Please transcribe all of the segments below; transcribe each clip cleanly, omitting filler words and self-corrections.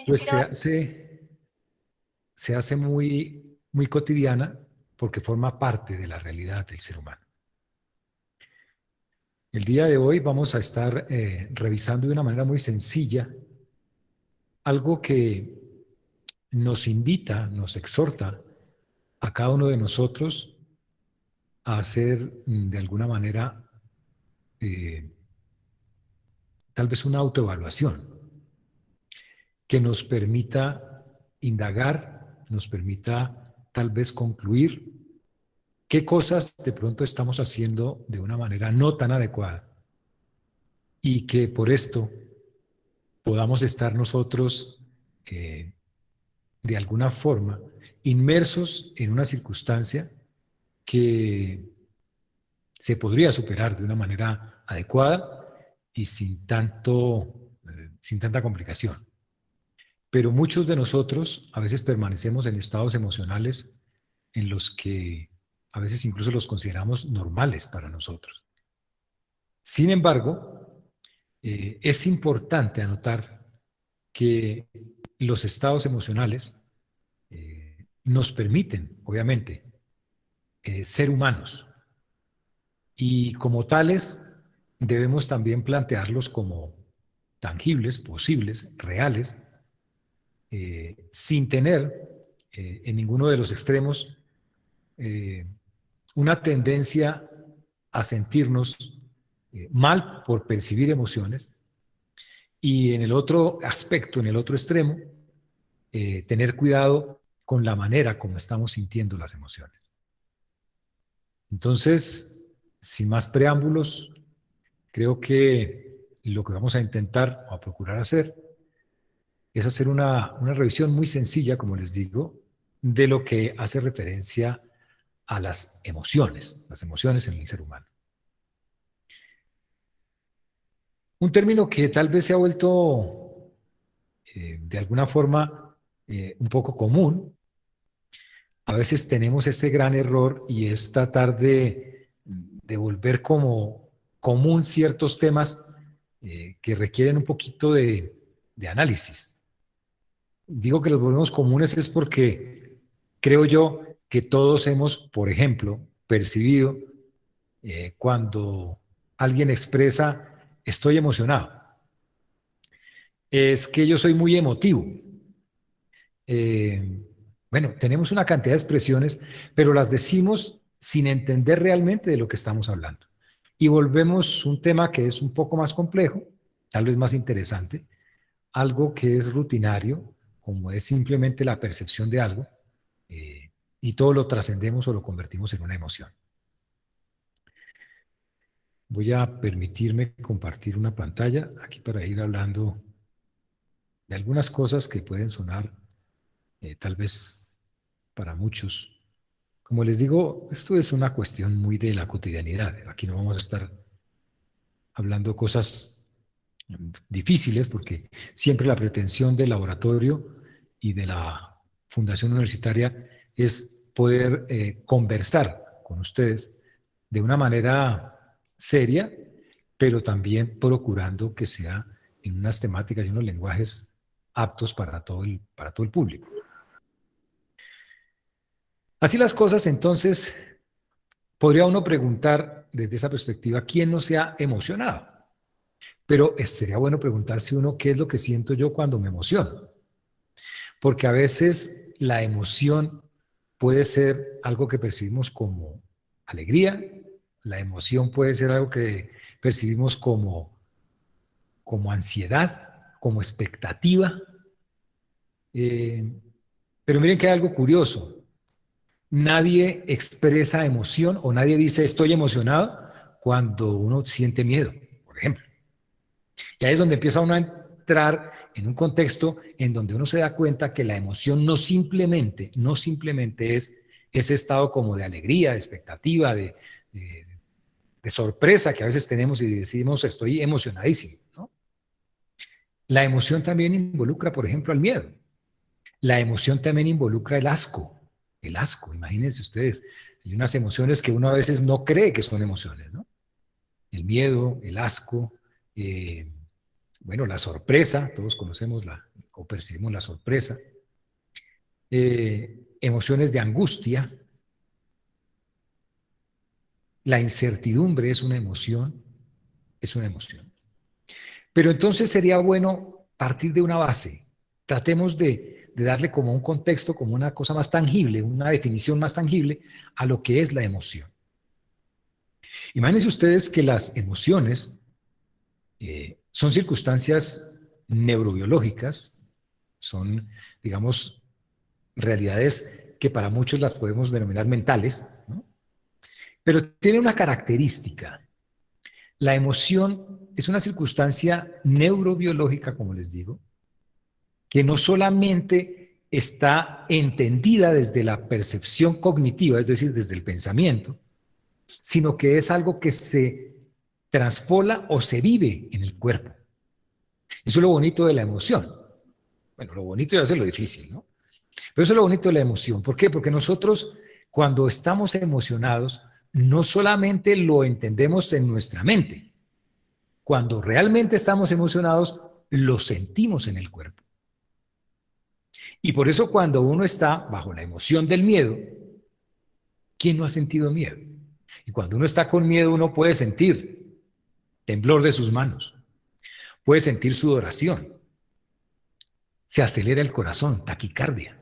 Pues inspirado. se hace muy, muy cotidiana porque forma parte de la realidad del ser humano. El día de hoy vamos a estar revisando de una manera muy sencilla algo que nos invita, nos exhorta a cada uno de nosotros a hacer de alguna manera eh, tal vez una autoevaluación que nos permita indagar, nos permita tal vez concluir qué cosas de pronto estamos haciendo de una manera no tan adecuada y que por esto podamos estar nosotros eh, de alguna forma inmersos en una circunstancia que se podría superar de una manera adecuada y sin tanta complicación. Pero muchos de nosotros a veces permanecemos en estados emocionales en los que a veces incluso los consideramos normales para nosotros. Sin embargo, es importante anotar que los estados emocionales nos permiten, obviamente, ser humanos y como tales debemos también plantearlos como tangibles, posibles, reales, sin tener en ninguno de los extremos eh, una tendencia a sentirnos mal por percibir emociones y en el otro aspecto, en el otro extremo, tener cuidado con la manera como estamos sintiendo las emociones. Entonces, sin más preámbulos, creo que lo que vamos a intentar o a procurar hacer es hacer una revisión muy sencilla, como les digo, de lo que hace referencia a las emociones en el ser humano. Un término que tal vez se ha vuelto de alguna forma un poco común. A veces tenemos este gran error y es tratar de volver como común ciertos temas que requieren un poquito de análisis. Digo que los volvemos comunes es porque creo yo que todos hemos, por ejemplo, percibido cuando alguien expresa estoy emocionado. Es que yo soy muy emotivo. Eh, bueno, tenemos una cantidad de expresiones, pero las decimos sin entender realmente de lo que estamos hablando. Y volvemos un tema que es un poco más complejo, tal vez más interesante, algo que es rutinario, como es simplemente la percepción de algo, eh, y todo lo trascendemos o lo convertimos en una emoción. Voy a permitirme compartir una pantalla aquí para ir hablando de algunas cosas que pueden sonar tal vez para muchos. Como les digo, esto es una cuestión muy de la cotidianidad. Aquí no vamos a estar hablando cosas difíciles porque siempre la pretensión del laboratorio y de la fundación universitaria es poder conversar con ustedes de una manera seria, pero también procurando que sea en unas temáticas y unos lenguajes aptos para todo el público. Así las cosas, entonces, podría uno preguntar desde esa perspectiva, ¿quién no se ha emocionado? Pero sería bueno preguntarse uno, ¿qué es lo que siento yo cuando me emociono? Porque a veces la emoción puede ser algo que percibimos como alegría, la emoción puede ser algo que percibimos como ansiedad, como expectativa. Eh, pero miren que hay algo curioso. Nadie expresa emoción o nadie dice estoy emocionado cuando uno siente miedo, por ejemplo. Y ahí es donde empieza uno a entrar en un contexto en donde uno se da cuenta que la emoción no simplemente es ese estado como de alegría, de expectativa, de sorpresa que a veces tenemos y decimos estoy emocionadísimo, ¿no? La emoción también involucra, por ejemplo, al miedo. La emoción también involucra el asco. El asco, imagínense ustedes. Hay unas emociones que uno a veces no cree que son emociones, ¿no? El miedo, el asco, bueno, la sorpresa, todos conocemos o percibimos la sorpresa. Emociones de angustia. La incertidumbre es una emoción, es una emoción. Pero entonces sería bueno partir de una base. Tratemos de darle como un contexto, como una cosa más tangible, una definición más tangible a lo que es la emoción. Imagínense ustedes que las emociones son circunstancias neurobiológicas, son, digamos, realidades que para muchos las podemos denominar mentales, ¿no? Pero tiene una característica. La emoción es una circunstancia neurobiológica, como les digo, que no solamente está entendida desde la percepción cognitiva, es decir, desde el pensamiento, sino que es algo que se transpola o se vive en el cuerpo. Eso es lo bonito de la emoción. Bueno, lo bonito ya es lo difícil, ¿no? Pero eso es lo bonito de la emoción. ¿Por qué? Porque nosotros, cuando estamos emocionados, no solamente lo entendemos en nuestra mente. Cuando realmente estamos emocionados, lo sentimos en el cuerpo. Y por eso cuando uno está bajo la emoción del miedo, ¿quién no ha sentido miedo? Y cuando uno está con miedo, uno puede sentir temblor de sus manos, puede sentir sudoración, se acelera el corazón, taquicardia,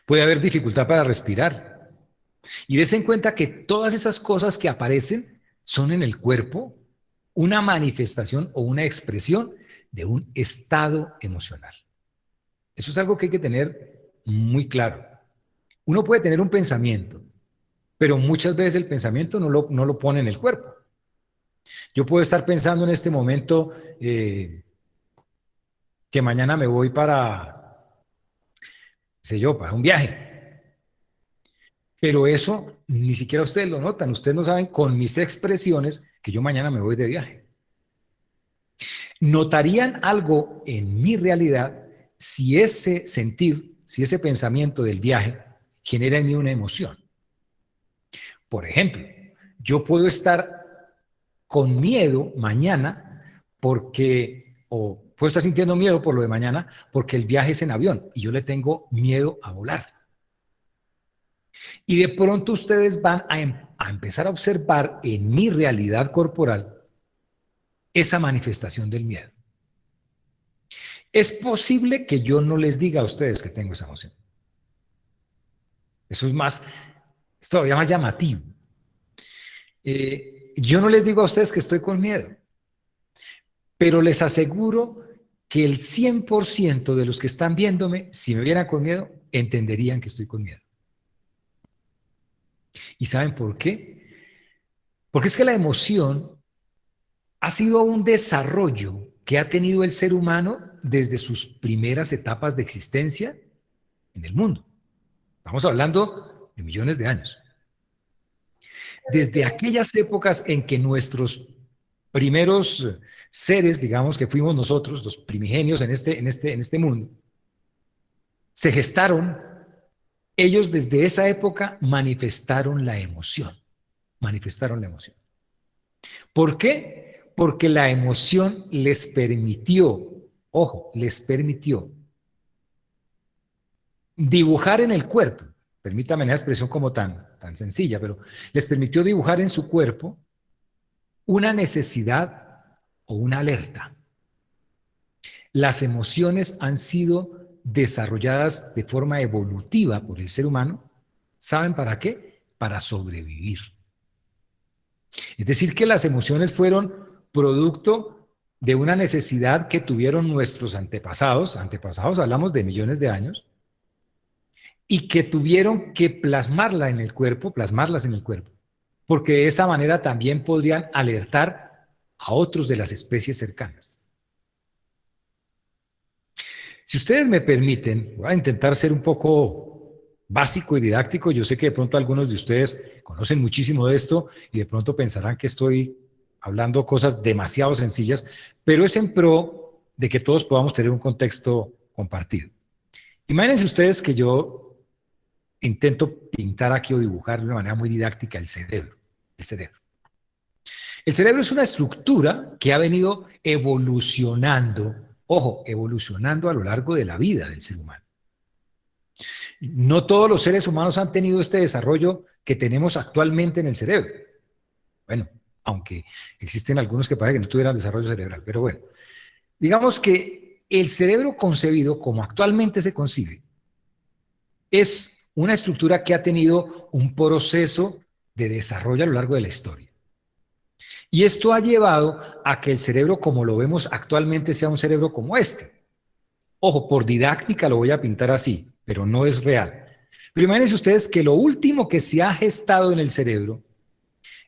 puede haber dificultad para respirar. Y des en cuenta que todas esas cosas que aparecen son en el cuerpo una manifestación o una expresión de un estado emocional. Eso es algo que hay que tener muy claro. Uno puede tener un pensamiento, pero muchas veces el pensamiento no lo pone en el cuerpo. Yo puedo estar pensando en este momento que mañana me voy para, qué sé yo, para un viaje. Pero eso ni siquiera ustedes lo notan. Ustedes no saben con mis expresiones que yo mañana me voy de viaje. Notarían algo en mi realidad si ese sentir, si ese pensamiento del viaje genera en mí una emoción. Por ejemplo, yo puedo estar con miedo mañana o puedo estar sintiendo miedo por lo de mañana porque el viaje es en avión y yo le tengo miedo a volar. Y de pronto ustedes van a empezar a observar en mi realidad corporal esa manifestación del miedo. Es posible que yo no les diga a ustedes que tengo esa emoción. Eso es todavía más llamativo. Yo no les digo a ustedes que estoy con miedo, pero les aseguro que el 100% de los que están viéndome, si me vieran con miedo, entenderían que estoy con miedo. ¿Y saben por qué? Porque es que la emoción ha sido un desarrollo que ha tenido el ser humano desde sus primeras etapas de existencia en el mundo. Estamos hablando de millones de años. Desde aquellas épocas en que nuestros primeros seres, digamos que fuimos nosotros, los primigenios en este mundo, se gestaron, ellos desde esa época manifestaron la emoción, manifestaron la emoción. ¿Por qué? Porque la emoción les permitió, ojo, les permitió dibujar en el cuerpo, permítame una expresión como tan sencilla, pero les permitió dibujar en su cuerpo una necesidad o una alerta. Las emociones han sido desarrolladas de forma evolutiva por el ser humano. ¿Saben para qué? Para sobrevivir. Es decir, que las emociones fueron producto de una necesidad que tuvieron nuestros antepasados hablamos de millones de años, y que tuvieron que plasmarlas en el cuerpo, porque de esa manera también podrían alertar a otros de las especies cercanas. Si ustedes me permiten, voy a intentar ser un poco básico y didáctico. Yo sé que de pronto algunos de ustedes conocen muchísimo de esto y de pronto pensarán que estoy hablando cosas demasiado sencillas, pero es en pro de que todos podamos tener un contexto compartido. Imagínense ustedes que yo intento pintar aquí o dibujar de una manera muy didáctica el cerebro. El cerebro. El cerebro es una estructura que ha venido evolucionando. Ojo, evolucionando a lo largo de la vida del ser humano. No todos los seres humanos han tenido este desarrollo que tenemos actualmente en el cerebro. Bueno, aunque existen algunos que parece que no tuvieran desarrollo cerebral, pero bueno, digamos que el cerebro concebido como actualmente se concibe es una estructura que ha tenido un proceso de desarrollo a lo largo de la historia. Y esto ha llevado a que el cerebro como lo vemos actualmente sea un cerebro como este. Ojo, por didáctica lo voy a pintar así, pero no es real. Pero imagínense ustedes que lo último que se ha gestado en el cerebro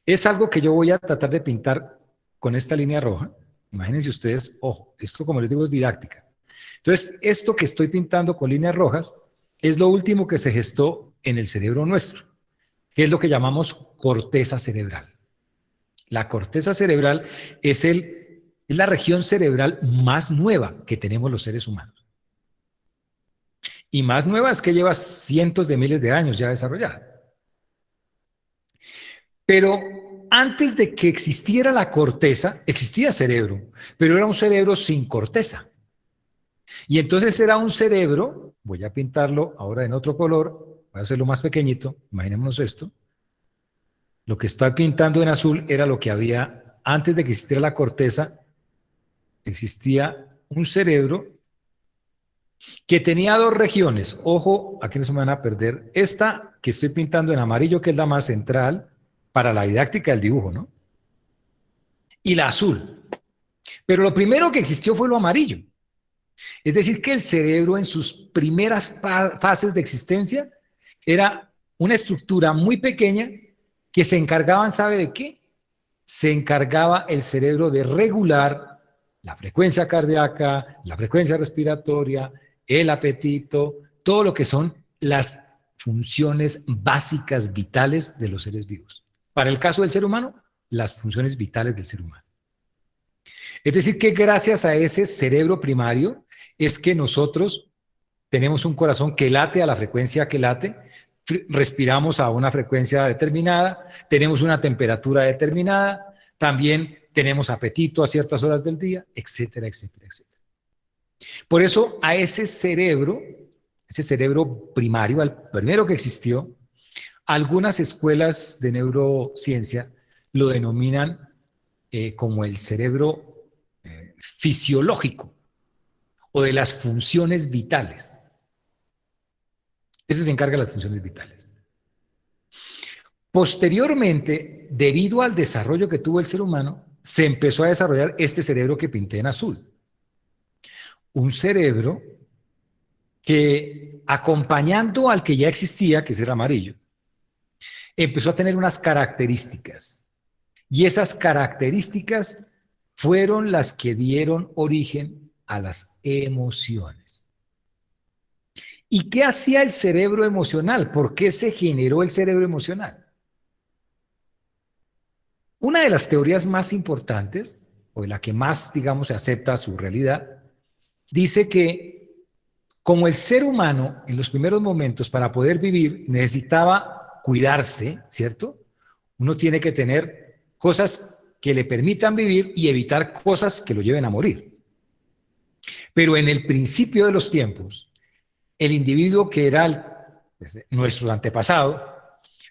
es algo que yo voy a tratar de pintar con esta línea roja. Imagínense ustedes, ojo, esto como les digo es didáctica. Entonces, esto que estoy pintando con líneas rojas es lo último que se gestó en el cerebro nuestro, que es lo que llamamos corteza cerebral. La corteza cerebral es la región cerebral más nueva que tenemos los seres humanos. Y más nueva es que lleva cientos de miles de años ya desarrollada. Pero antes de que existiera la corteza, existía cerebro, pero era un cerebro sin corteza. Y entonces era un cerebro, voy a pintarlo ahora en otro color, voy a hacerlo más pequeñito, imaginémonos esto. Lo que estoy pintando en azul era lo que había antes de que existiera la corteza, existía un cerebro que tenía dos regiones. Ojo, aquí no se me van a perder. Esta que estoy pintando en amarillo, que es la más central para la didáctica del dibujo, ¿no? Y la azul. Pero lo primero que existió fue lo amarillo. Es decir, que el cerebro en sus primeras fases de existencia era una estructura muy pequeña que se encargaban, ¿sabe de qué? Se encargaba el cerebro de regular la frecuencia cardíaca, la frecuencia respiratoria, el apetito, todo lo que son las funciones básicas vitales de los seres vivos. Para el caso del ser humano, las funciones vitales del ser humano. Es decir, que gracias a ese cerebro primario es que nosotros tenemos un corazón que late a la frecuencia que late, respiramos a una frecuencia determinada, tenemos una temperatura determinada, también tenemos apetito a ciertas horas del día, etcétera, etcétera, etcétera. Por eso a ese cerebro primario, al primero que existió, algunas escuelas de neurociencia lo denominan como el cerebro fisiológico o de las funciones vitales. Ese se encarga de las funciones vitales. Posteriormente, debido al desarrollo que tuvo el ser humano, se empezó a desarrollar este cerebro que pinté en azul. Un cerebro que, acompañando al que ya existía, que es el amarillo, empezó a tener unas características. Y esas características fueron las que dieron origen a las emociones. ¿Y qué hacía el cerebro emocional? ¿Por qué se generó el cerebro emocional? Una de las teorías más importantes, o de la que más, digamos, se acepta su realidad, dice que como el ser humano en los primeros momentos para poder vivir necesitaba cuidarse, ¿cierto? Uno tiene que tener cosas que le permitan vivir y evitar cosas que lo lleven a morir. Pero en el principio de los tiempos, el individuo que era nuestro antepasado,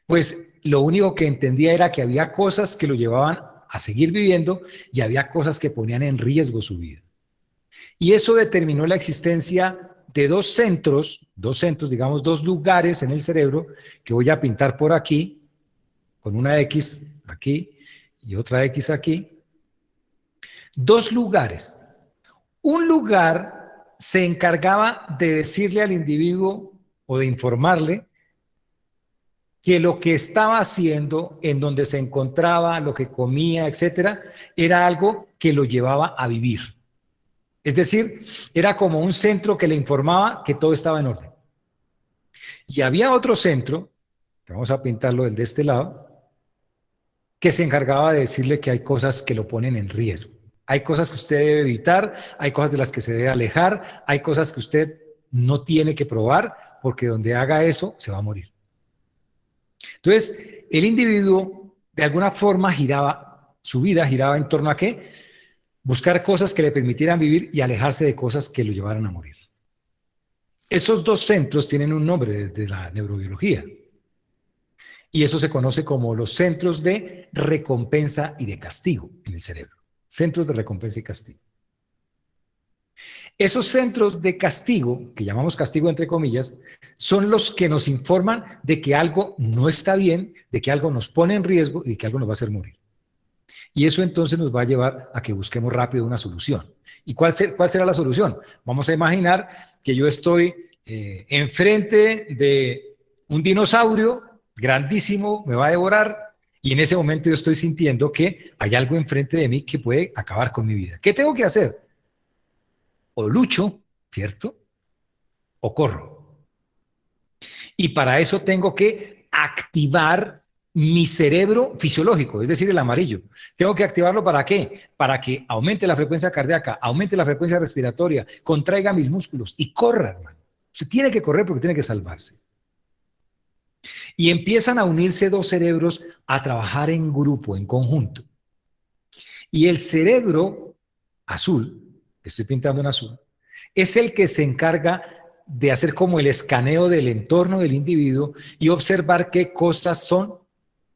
pues lo único que entendía era que había cosas que lo llevaban a seguir viviendo y había cosas que ponían en riesgo su vida. Y eso determinó la existencia de dos centros, digamos, dos lugares en el cerebro que voy a pintar por aquí, con una X aquí y otra X aquí. Dos lugares. Un lugar se encargaba de decirle al individuo o de informarle que lo que estaba haciendo, en donde se encontraba, lo que comía, etcétera, era algo que lo llevaba a vivir. Es decir, era como un centro que le informaba que todo estaba en orden. Y había otro centro, vamos a pintarlo del de este lado, que se encargaba de decirle que hay cosas que lo ponen en riesgo. Hay cosas que usted debe evitar, hay cosas de las que se debe alejar, hay cosas que usted no tiene que probar, porque donde haga eso se va a morir. Entonces, el individuo de alguna forma su vida giraba en torno a ¿qué? buscar cosas que le permitieran vivir y alejarse de cosas que lo llevaran a morir. Esos dos centros tienen un nombre desde la neurobiología y eso se conoce como los centros de recompensa y de castigo en el cerebro. Centros de recompensa y castigo. Esos centros de castigo, que llamamos castigo entre comillas, son los que nos informan de que algo no está bien, de que algo nos pone en riesgo y de que algo nos va a hacer morir. Y eso entonces nos va a llevar a que busquemos rápido una solución. ¿Y cuál será la solución? Vamos a imaginar que yo estoy enfrente de un dinosaurio grandísimo, me va a devorar, y en ese momento yo estoy sintiendo que hay algo enfrente de mí que puede acabar con mi vida. ¿Qué tengo que hacer? O lucho, ¿cierto? O corro. Y para eso tengo que activar mi cerebro fisiológico, es decir, el amarillo. ¿Tengo que activarlo para qué? Para que aumente la frecuencia cardíaca, aumente la frecuencia respiratoria, contraiga mis músculos y corra, hermano. Usted tiene que correr porque tiene que salvarse. Y empiezan a unirse dos cerebros a trabajar en grupo, en conjunto. Y el cerebro azul, que estoy pintando en azul, es el que se encarga de hacer como el escaneo del entorno del individuo y observar qué cosas son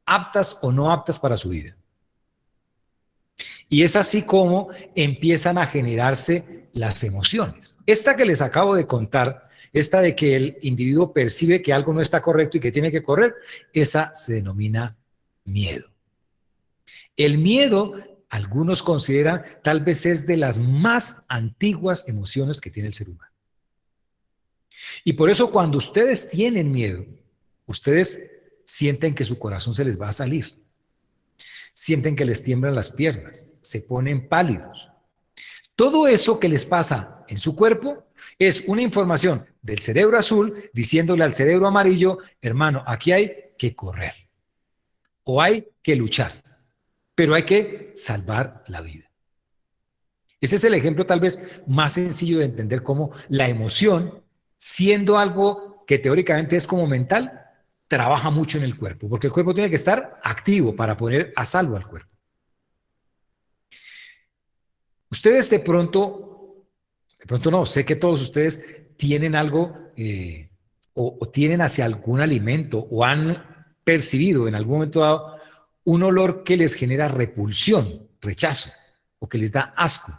aptas o no aptas para su vida. Y es así como empiezan a generarse las emociones. Esta que les acabo de contar, esta de que el individuo percibe que algo no está correcto y que tiene que correr, esa se denomina miedo. El miedo, algunos consideran, tal vez es de las más antiguas emociones que tiene el ser humano. Y por eso cuando ustedes tienen miedo, ustedes sienten que su corazón se les va a salir. Sienten que les tiemblan las piernas, se ponen pálidos. Todo eso que les pasa en su cuerpo es una información del cerebro azul diciéndole al cerebro amarillo, hermano, aquí hay que correr o hay que luchar, pero hay que salvar la vida. Ese es el ejemplo tal vez más sencillo de entender cómo la emoción, siendo algo que teóricamente es como mental, trabaja mucho en el cuerpo, porque el cuerpo tiene que estar activo para poner a salvo al cuerpo. Ustedes de pronto no, sé que todos ustedes tienen algo o tienen hacia algún alimento o han percibido en algún momento dado un olor que les genera repulsión, rechazo o que les da asco.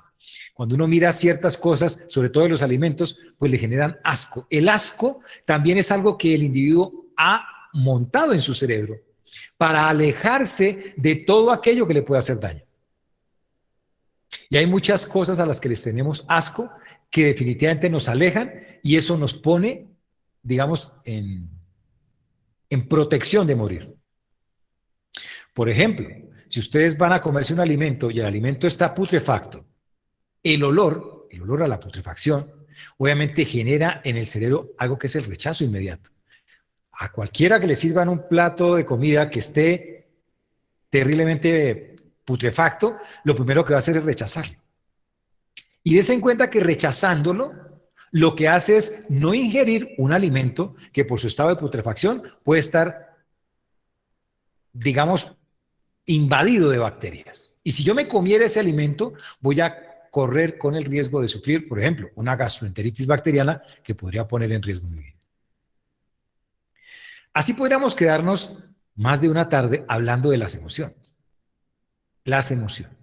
Cuando uno mira ciertas cosas, sobre todo de los alimentos, pues le generan asco. El asco también es algo que el individuo ha montado en su cerebro para alejarse de todo aquello que le puede hacer daño. Y hay muchas cosas a las que les tenemos asco que definitivamente nos alejan y eso nos pone, digamos, en protección de morir. Por ejemplo, si ustedes van a comerse un alimento y el alimento está putrefacto, el olor a la putrefacción, obviamente genera en el cerebro algo que es el rechazo inmediato. A cualquiera que le sirvan un plato de comida que esté terriblemente putrefacto, lo primero que va a hacer es rechazarlo. Y des en cuenta que rechazándolo, lo que hace es no ingerir un alimento que por su estado de putrefacción puede estar, digamos, invadido de bacterias. Y si yo me comiera ese alimento, voy a correr con el riesgo de sufrir, por ejemplo, una gastroenteritis bacteriana que podría poner en riesgo mi vida. Así podríamos quedarnos más de una tarde hablando de las emociones. Las emociones.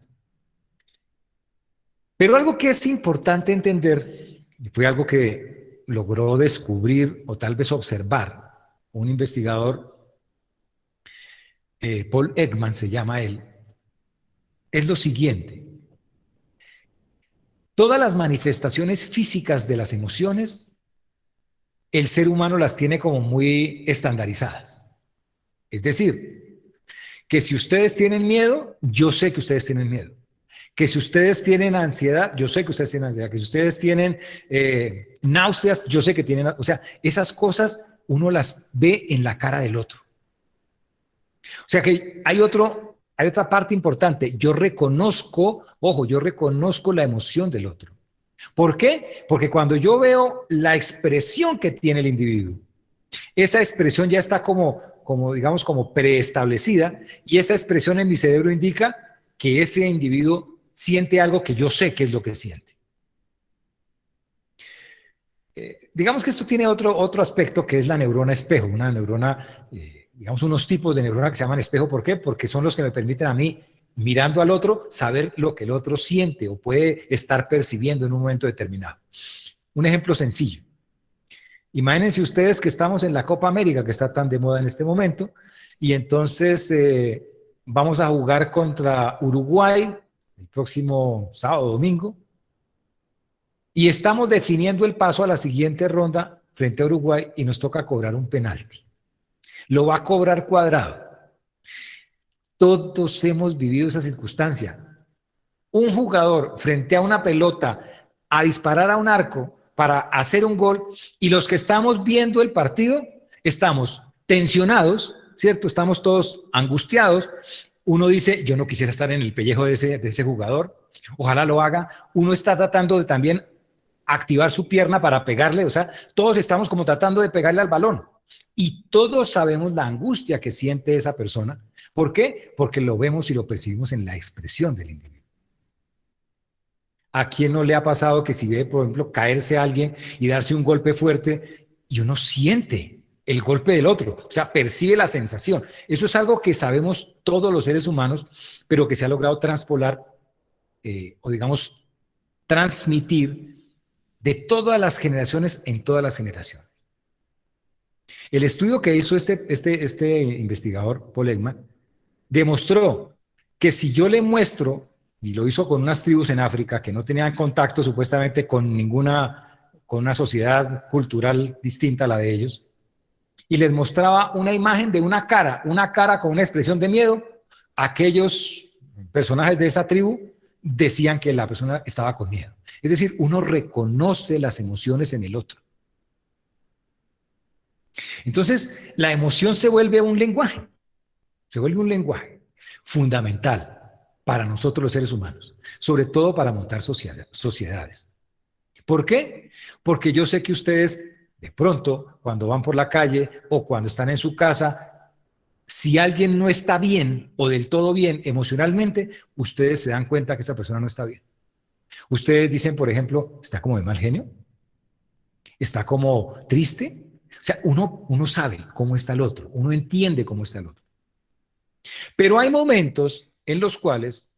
Pero algo que es importante entender, y fue algo que logró descubrir o tal vez observar un investigador, Paul Ekman se llama él, es lo siguiente. Todas las manifestaciones físicas de las emociones, el ser humano las tiene como muy estandarizadas. Es decir, que si ustedes tienen miedo, yo sé que ustedes tienen miedo. Que si ustedes tienen ansiedad, yo sé que ustedes tienen ansiedad. Que si ustedes tienen náuseas, yo sé que tienen... O sea, esas cosas uno las ve en la cara del otro. O sea que hay otra parte importante. Yo reconozco, ojo, yo reconozco la emoción del otro. ¿Por qué? Porque cuando yo veo la expresión que tiene el individuo, esa expresión ya está como preestablecida y esa expresión en mi cerebro indica que ese individuo siente algo que yo sé que es lo que siente. Digamos que esto tiene otro aspecto que es la neurona espejo, una neurona, digamos unos tipos de neurona que se llaman espejo. ¿Por qué? Porque son los que me permiten a mí, mirando al otro, saber lo que el otro siente o puede estar percibiendo en un momento determinado. Un ejemplo sencillo. Imagínense ustedes que estamos en la Copa América, que está tan de moda en este momento, y entonces vamos a jugar contra Uruguay el próximo sábado o domingo, y estamos definiendo el paso a la siguiente ronda frente a Uruguay y nos toca cobrar un penalti. Lo va a cobrar Cuadrado. Todos hemos vivido esa circunstancia. Un jugador frente a una pelota a disparar a un arco para hacer un gol y los que estamos viendo el partido estamos tensionados, ¿cierto? Estamos todos angustiados. Uno dice, yo no quisiera estar en el pellejo de ese jugador, ojalá lo haga. Uno está tratando de también activar su pierna para pegarle, o sea, todos estamos como tratando de pegarle al balón y todos sabemos la angustia que siente esa persona. ¿Por qué? Porque lo vemos y lo percibimos en la expresión del individuo. ¿A quién no le ha pasado que si ve, por ejemplo, caerse a alguien y darse un golpe fuerte y uno siente el golpe del otro, o sea, percibe la sensación? Eso es algo que sabemos todos los seres humanos, pero que se ha logrado transpolar o digamos transmitir de todas las generaciones en todas las generaciones. El estudio que hizo este investigador, Paul Ekman, demostró que si yo le muestro, y lo hizo con unas tribus en África que no tenían contacto supuestamente con una sociedad cultural distinta a la de ellos, y les mostraba una imagen de una cara con una expresión de miedo, aquellos personajes de esa tribu decían que la persona estaba con miedo. Es decir, uno reconoce las emociones en el otro. Entonces, la emoción se vuelve un lenguaje fundamental para nosotros los seres humanos, sobre todo para montar sociedades. ¿Por qué? Porque yo sé que ustedes, de pronto, cuando van por la calle o cuando están en su casa, si alguien no está bien o del todo bien emocionalmente, ustedes se dan cuenta que esa persona no está bien. Ustedes dicen, por ejemplo, está como de mal genio, está como triste. O sea, uno sabe cómo está el otro, uno entiende cómo está el otro. Pero hay momentos en los cuales,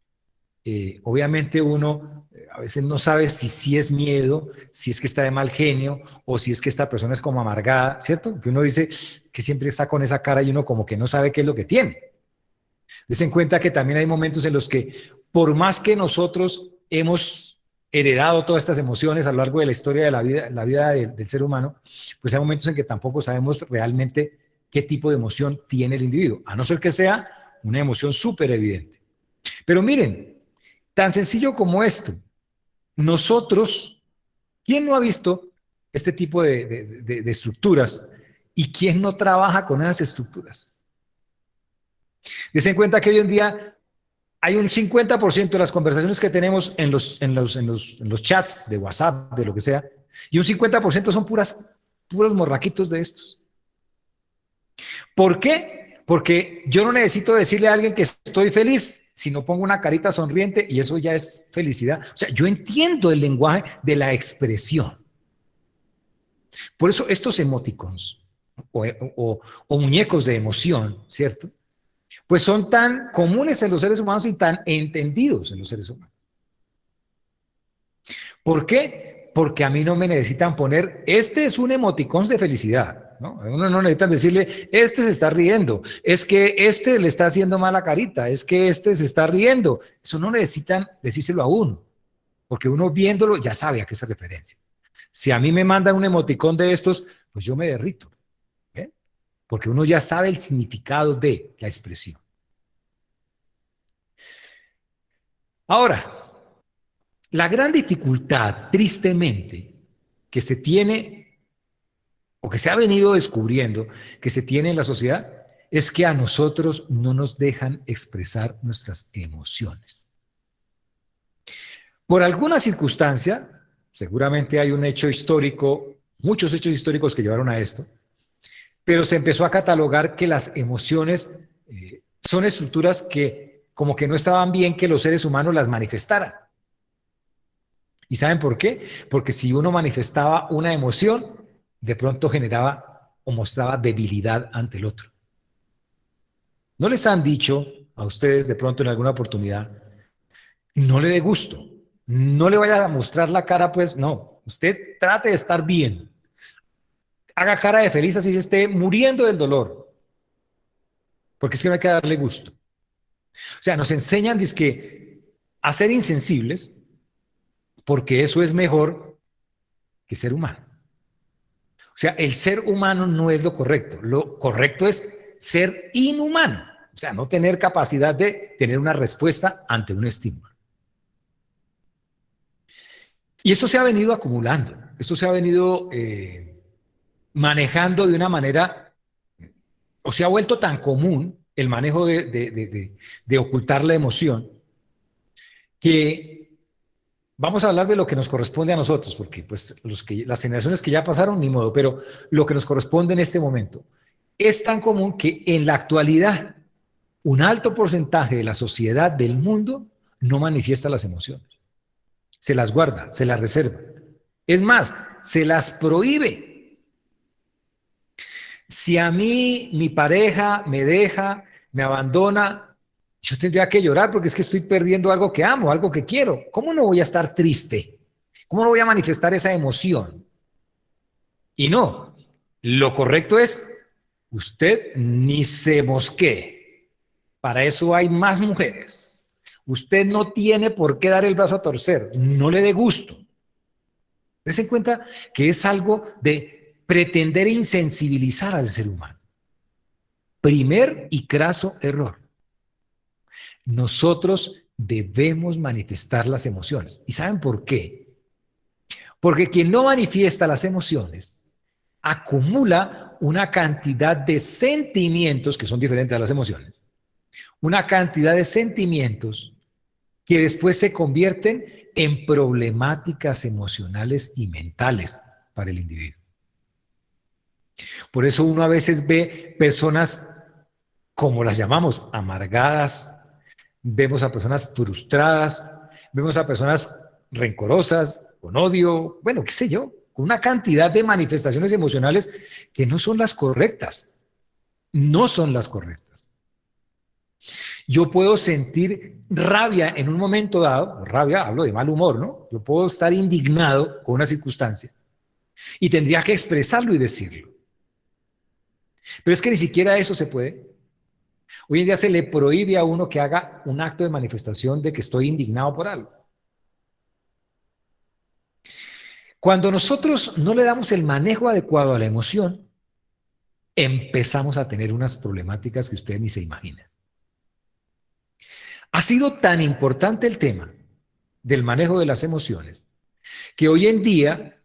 obviamente uno a veces no sabe si es miedo, si es que está de mal genio o si es que esta persona es como amargada, ¿cierto? Que uno dice que siempre está con esa cara y uno como que no sabe qué es lo que tiene. Des en cuenta que también hay momentos en los que, por más que nosotros hemos heredado todas estas emociones a lo largo de la historia de la vida del ser humano, pues hay momentos en que tampoco sabemos realmente qué tipo de emoción tiene el individuo, a no ser que sea una emoción súper evidente. Pero miren, tan sencillo como esto, nosotros, ¿quién no ha visto este tipo de estructuras y quién no trabaja con esas estructuras? Des en cuenta que hoy en día hay un 50% de las conversaciones que tenemos en los chats de WhatsApp, de lo que sea, y un 50% son puros morraquitos de estos. ¿Por qué? Porque yo no necesito decirle a alguien que estoy feliz, si no pongo una carita sonriente y eso ya es felicidad. O sea, yo entiendo el lenguaje de la expresión. Por eso estos emoticons o muñecos de emoción, ¿cierto? Pues son tan comunes en los seres humanos y tan entendidos en los seres humanos. ¿Por qué? Porque a mí no me necesitan poner, este es un emoticón de felicidad, ¿no? A uno no necesitan decirle, este se está riendo, es que este le está haciendo mala carita, es que este se está riendo. Eso no necesitan decírselo a uno, porque uno viéndolo ya sabe a qué se referencia. Si a mí me mandan un emoticón de estos, pues yo me derrito, ¿eh? Porque uno ya sabe el significado de la expresión. Ahora, la gran dificultad, tristemente, que se tiene o que se ha venido descubriendo que se tiene en la sociedad es que a nosotros no nos dejan expresar nuestras emociones. Por alguna circunstancia, seguramente hay un hecho histórico, muchos hechos históricos que llevaron a esto, pero se empezó a catalogar que las emociones son estructuras que como que no estaban bien que los seres humanos las manifestaran. ¿Y saben por qué? Porque si uno manifestaba una emoción, de pronto generaba o mostraba debilidad ante el otro. ¿No les han dicho a ustedes de pronto en alguna oportunidad, no le dé gusto, no le vaya a mostrar la cara, pues no, usted trate de estar bien, haga cara de feliz así se esté muriendo del dolor, porque es que no hay que darle gusto? O sea, nos enseñan dizque, a ser insensibles, porque eso es mejor que ser humano. O sea, el ser humano no es lo correcto es ser inhumano, o sea, no tener capacidad de tener una respuesta ante un estímulo. Y eso se ha venido acumulando, esto se ha venido manejando de una manera, o se ha vuelto tan común el manejo de ocultar la emoción, que vamos a hablar de lo que nos corresponde a nosotros, porque pues las generaciones que ya pasaron, ni modo, pero lo que nos corresponde en este momento es tan común que en la actualidad un alto porcentaje de la sociedad del mundo no manifiesta las emociones, se las guarda, se las reserva. Es más, se las prohíbe. Si a mí mi pareja me deja, me abandona, yo tendría que llorar porque es que estoy perdiendo algo que amo, algo que quiero. ¿Cómo no voy a estar triste? ¿Cómo no voy a manifestar esa emoción? Y no, lo correcto es, usted ni se mosquee. Para eso hay más mujeres. Usted no tiene por qué dar el brazo a torcer, no le dé gusto. Des en cuenta que es algo de pretender insensibilizar al ser humano. Primer y craso error. Nosotros debemos manifestar las emociones. ¿Y saben por qué? Porque quien no manifiesta las emociones acumula una cantidad de sentimientos que son diferentes a las emociones, una cantidad de sentimientos que después se convierten en problemáticas emocionales y mentales para el individuo. Por eso uno a veces ve personas, como las llamamos, amargadas, vemos a personas frustradas, vemos a personas rencorosas, con odio, bueno, qué sé yo, con una cantidad de manifestaciones emocionales que no son las correctas, no son las correctas. Yo puedo sentir rabia en un momento dado, rabia, hablo de mal humor, ¿no? Yo puedo estar indignado con una circunstancia y tendría que expresarlo y decirlo. Pero es que ni siquiera eso se puede. Hoy en día se le prohíbe a uno que haga un acto de manifestación de que estoy indignado por algo. Cuando nosotros no le damos el manejo adecuado a la emoción, empezamos a tener unas problemáticas que ustedes ni se imaginan. Ha sido tan importante el tema del manejo de las emociones que hoy en día,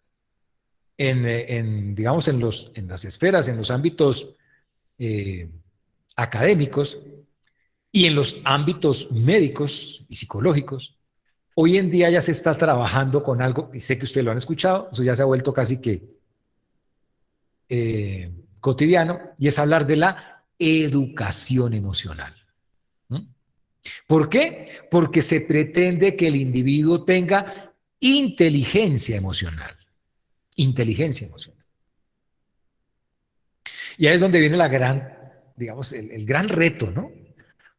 digamos, en las esferas, en los ámbitos eh, académicos y en los ámbitos médicos y psicológicos, hoy en día ya se está trabajando con algo, y sé que ustedes lo han escuchado, eso ya se ha vuelto casi que cotidiano, y es hablar de la educación emocional. ¿Mm? ¿Por qué? Porque se pretende que el individuo tenga inteligencia emocional. Inteligencia emocional. Y ahí es donde viene la gran, digamos, el gran reto, ¿no?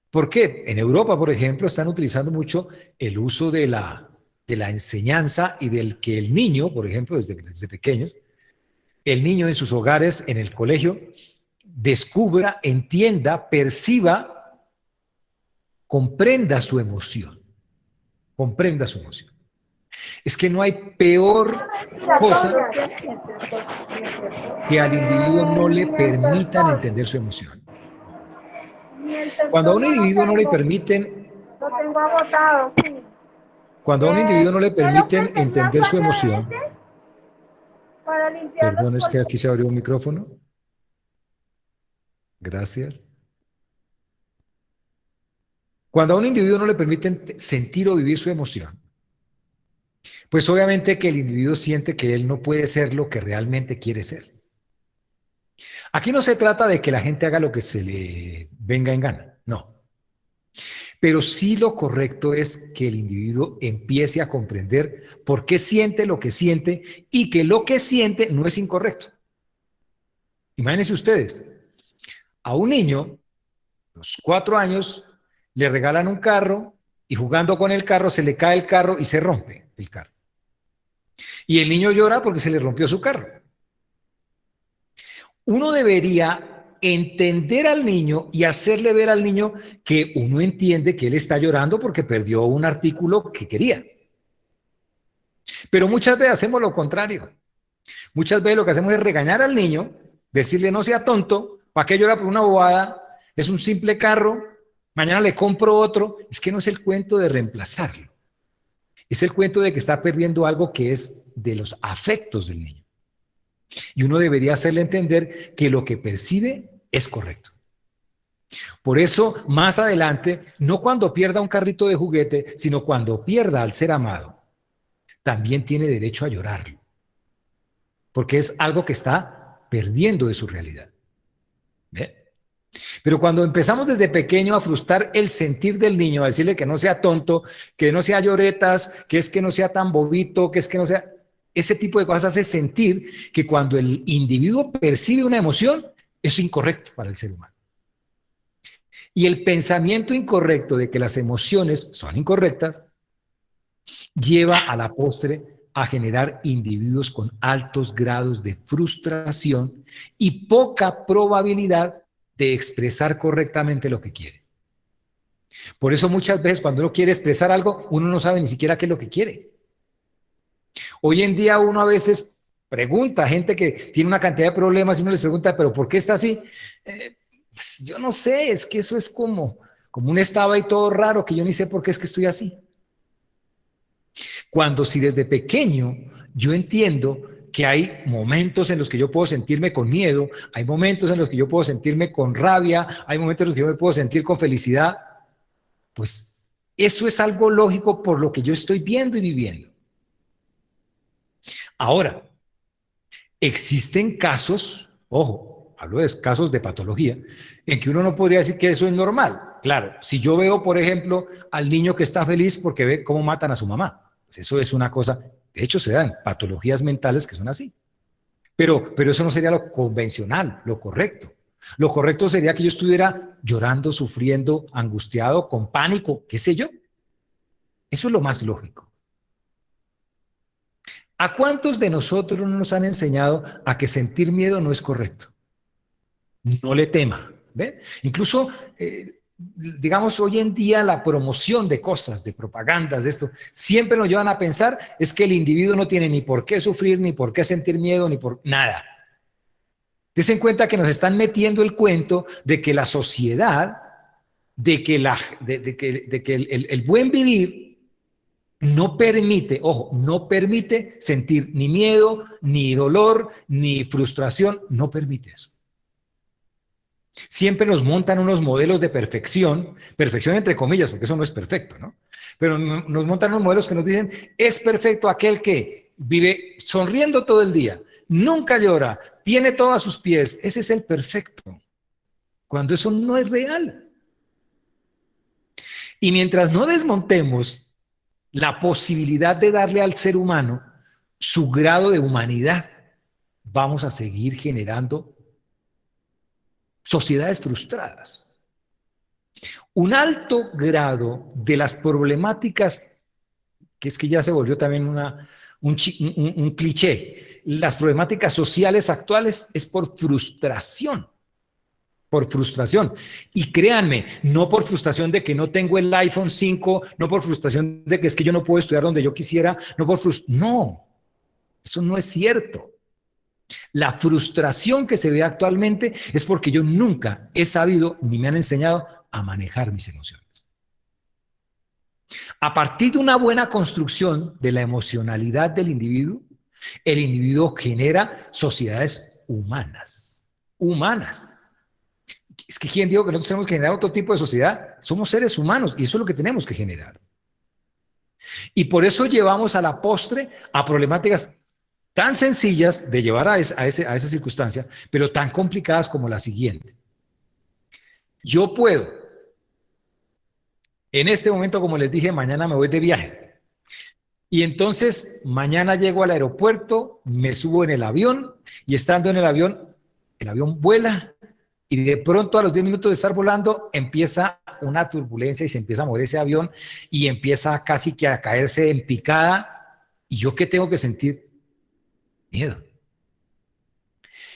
¿Por qué? En Europa, por ejemplo, están utilizando mucho el uso de la enseñanza y del que el niño, por ejemplo, desde pequeños, el niño en sus hogares, en el colegio, descubra, entienda, perciba, comprenda su emoción. Comprenda su emoción. Es que no hay peor cosa que al individuo no le permitan entender su emoción. Cuando a un individuo no le permiten, cuando a un individuo no le permiten entender su emoción, perdón, es que aquí se abrió un micrófono. Gracias. Cuando a un individuo no le permiten sentir o vivir su emoción, pues obviamente que el individuo siente que él no puede ser lo que realmente quiere ser. Aquí no se trata de que la gente haga lo que se le venga en gana, no. Pero sí lo correcto es que el individuo empiece a comprender por qué siente lo que siente y que lo que siente no es incorrecto. Imagínense ustedes, a un niño, a los 4 años, le regalan un carro y jugando con el carro se le cae el carro y se rompe el carro. Y el niño llora porque se le rompió su carro. Uno debería entender al niño y hacerle ver al niño que uno entiende que él está llorando porque perdió un artículo que quería. Pero muchas veces hacemos lo contrario. Muchas veces lo que hacemos es regañar al niño, decirle no sea tonto, ¿para qué llora por una bobada? Es un simple carro, mañana le compro otro. Es que no es el cuento de reemplazarlo. Es el cuento de que está perdiendo algo que es de los afectos del niño. Y uno debería hacerle entender que lo que percibe es correcto. Por eso, más adelante, no cuando pierda un carrito de juguete, sino cuando pierda al ser amado, también tiene derecho a llorarlo, porque es algo que está perdiendo de su realidad. ¿Ve? Pero cuando empezamos desde pequeño a frustrar el sentir del niño, a decirle que no sea tonto, que no sea lloretas, que es que no sea tan bobito, que es que no sea... Ese tipo de cosas hace sentir que cuando el individuo percibe una emoción, es incorrecto para el ser humano. Y el pensamiento incorrecto de que las emociones son incorrectas lleva a la postre a generar individuos con altos grados de frustración y poca probabilidad de expresar correctamente lo que quiere. Por eso muchas veces cuando uno quiere expresar algo, uno no sabe ni siquiera qué es lo que quiere. Hoy en día uno a veces pregunta a gente que tiene una cantidad de problemas y uno les pregunta, ¿pero por qué está así? Pues yo no sé, es que eso es como un estado ahí todo raro que yo ni sé por qué es que estoy así. Cuando si desde pequeño yo entiendo que hay momentos en los que yo puedo sentirme con miedo, hay momentos en los que yo puedo sentirme con rabia, hay momentos en los que yo me puedo sentir con felicidad, pues eso es algo lógico por lo que yo estoy viendo y viviendo. Ahora, existen casos, ojo, hablo de casos de patología, en que uno no podría decir que eso es normal. Claro, si yo veo, por ejemplo, al niño que está feliz porque ve cómo matan a su mamá, pues eso es una cosa, de hecho se dan patologías mentales que son así. Pero eso no sería lo convencional, lo correcto. Lo correcto sería que yo estuviera llorando, sufriendo, angustiado, con pánico, qué sé yo. Eso es lo más lógico. ¿A cuántos de nosotros nos han enseñado a que sentir miedo no es correcto? No le tema, ¿ve? Incluso, digamos, hoy en día la promoción de cosas, de propagandas, de esto, siempre nos llevan a pensar es que el individuo no tiene ni por qué sufrir, ni por qué sentir miedo, ni por nada. Desen cuenta que nos están metiendo el cuento de que la sociedad, de que el buen vivir no permite, ojo, no permite sentir ni miedo, ni dolor, ni frustración, no permite eso. Siempre nos montan unos modelos de perfección, perfección entre comillas, porque eso no es perfecto, ¿no? Pero nos montan unos modelos que nos dicen, es perfecto aquel que vive sonriendo todo el día, nunca llora, tiene todo a sus pies, ese es el perfecto, cuando eso no es real. Y mientras no desmontemos la posibilidad de darle al ser humano su grado de humanidad, vamos a seguir generando sociedades frustradas. Un alto grado de las problemáticas, que es que ya se volvió también un cliché, las problemáticas sociales actuales es por frustración. Por frustración. Y créanme, no por frustración de que no tengo el iPhone 5, no por frustración de que es que yo no puedo estudiar donde yo quisiera, no por frustración. No, eso no es cierto. La frustración que se ve actualmente es porque yo nunca he sabido ni me han enseñado a manejar mis emociones. A partir de una buena construcción de la emocionalidad del individuo, el individuo genera sociedades humanas. Humanas. Es que ¿quién dijo que nosotros tenemos que generar otro tipo de sociedad? Somos seres humanos y eso es lo que tenemos que generar. Y por eso llevamos a la postre a problemáticas tan sencillas de llevar a esa circunstancia, pero tan complicadas como la siguiente. Yo puedo En este momento, como les dije, mañana me voy de viaje. Y entonces mañana llego al aeropuerto, me subo en el avión y estando en el avión vuela y de pronto a los 10 minutos de estar volando empieza una turbulencia y se empieza a mover ese avión y empieza casi que a caerse en picada. ¿Y yo qué tengo que sentir? Miedo.